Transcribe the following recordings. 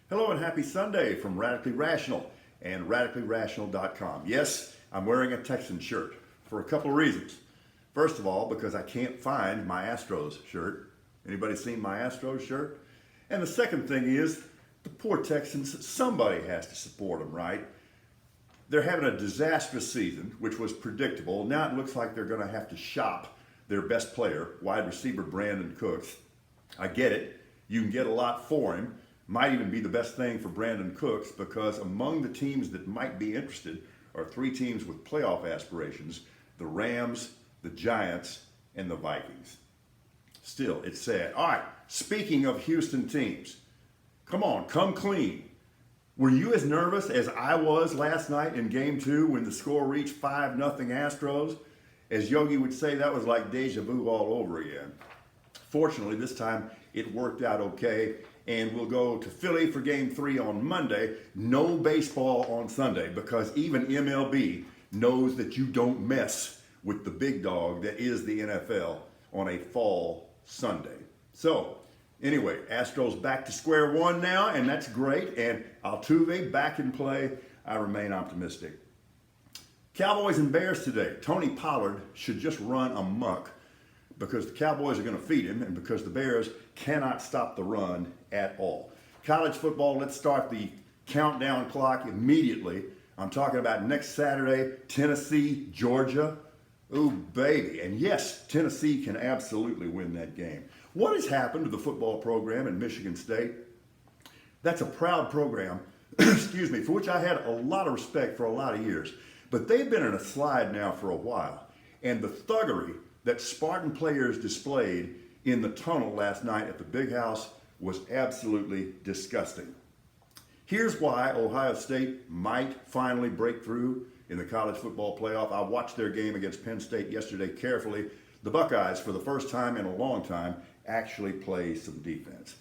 Hello and happy Sunday from Radically Rational and radicallyrational.com. Yes, I'm wearing a Texan shirt for a couple of reasons. First of all, because I can't find my Astros shirt. Anybody seen my Astros shirt? And the second thing is, the poor Texans, somebody has to support them, right? They're having a disastrous season, which was predictable. Now it looks like they're going to have to shop their best player, wide receiver Brandon Cooks. I get it. You can get a lot for him. Might even be the best thing for Brandon Cooks, because among the teams that might be interested are three teams with playoff aspirations: the Rams, the Giants, and the Vikings. Still, it's sad. All right, speaking of Houston teams, come on, come clean. Were you as nervous as I was last night in Game 2 when the score reached 5-0 Astros? As Yogi would say, that was like deja vu all over again. Fortunately, this time it worked out okay, and we'll go to Philly for Game 3 on Monday. No baseball on Sunday, because even MLB knows that you don't mess with the big dog that is the NFL on a fall Sunday. So, anyway, Astros back to square one now, and that's great. And Altuve back in play. I remain optimistic. Cowboys and Bears today. Tony Pollard should just run amok, because the Cowboys are going to feed him and because the Bears cannot stop the run at all. College football, let's start the countdown clock immediately. I'm talking about next Saturday, Tennessee, Georgia. Ooh, baby. And yes, Tennessee can absolutely win that game. What has happened to the football program in Michigan State? That's a proud program, excuse me, for which I had a lot of respect for a lot of years. But they've been in a slide now for a while. And the thuggery that Spartan players displayed in the tunnel last night at the Big House was absolutely disgusting. Here's why Ohio State might finally break through in the college football playoff. I watched their game against Penn State yesterday carefully. The Buckeyes, for the first time in a long time, actually play some defense.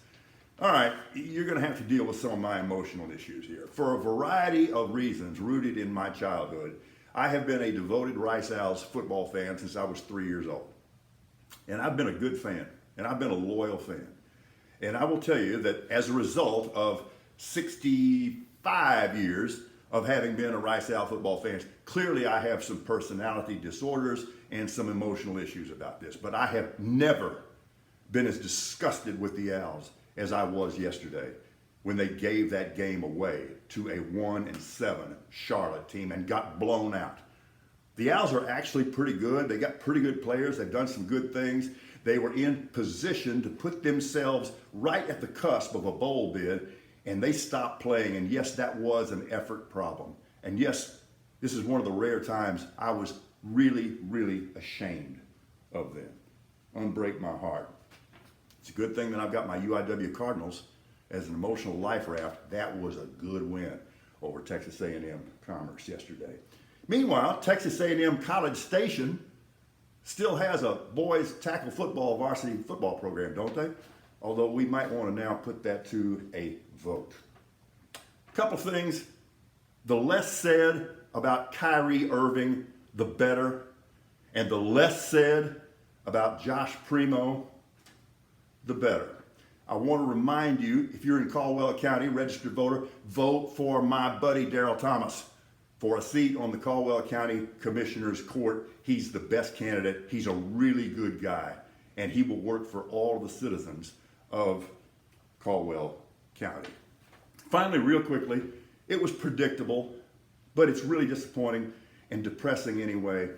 All right, you're going to have to deal with some of my emotional issues here. For a variety of reasons rooted in my childhood, I have been a devoted Rice Owls football fan since I was 3 years old. And I've been a good fan, and I've been a loyal fan. And I will tell you that as a result of 65 years of having been a Rice Owl football fan, clearly I have some personality disorders and some emotional issues about this. But I have never been as disgusted with the Owls as I was yesterday when they gave that game away to a 1-7 Charlotte team and got blown out. The Owls are actually pretty good. They got pretty good players. They've done some good things. They were in position to put themselves right at the cusp of a bowl bid, and they stopped playing. And yes, that was an effort problem. And yes, this is one of the rare times I was really, really ashamed of them. Unbreak my heart. It's a good thing that I've got my UIW Cardinals as an emotional life raft. That was a good win over Texas A&M Commerce yesterday. Meanwhile, Texas A&M College Station still has a boys tackle football varsity football program, don't they? Although we might want to now put that to a vote. A couple things. The less said about Kyrie Irving, the better. And the less said about Josh Primo, the better. I want to remind you, if you're in Caldwell County, registered voter, vote for my buddy Darrell Thomas for a seat on the Caldwell County Commissioner's Court. He's the best candidate. He's a really good guy, and he will work for all of the citizens of Caldwell County. Finally, real quickly, it was predictable, but it's really disappointing and depressing anyway.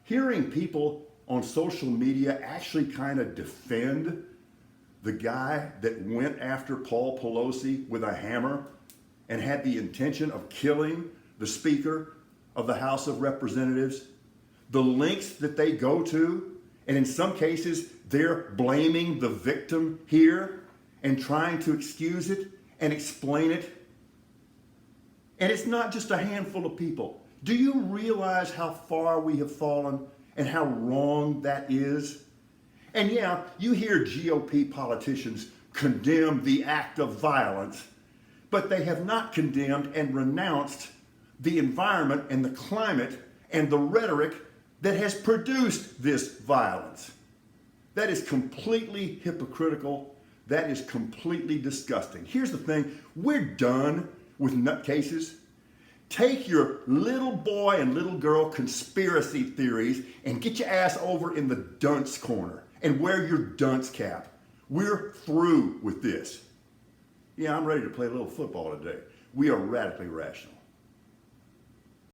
Hearing people on social media actually kind of defend the guy that went after Paul Pelosi with a hammer and had the intention of killing the Speaker of the House of Representatives, the lengths that they go to, and in some cases, they're blaming the victim here and trying to excuse it and explain it. And it's not just a handful of people. Do you realize how far we have fallen and how wrong that is? And yeah, you hear GOP politicians condemn the act of violence, but they have not condemned and renounced the environment and the climate and the rhetoric that has produced this violence. That is completely hypocritical, That is completely disgusting. Here's the thing, we're done with nutcases. Take your little boy and little girl conspiracy theories and get your ass over in the dunce corner and wear your dunce cap. We're through with this. Yeah, I'm ready to play a little football today. We are radically rational.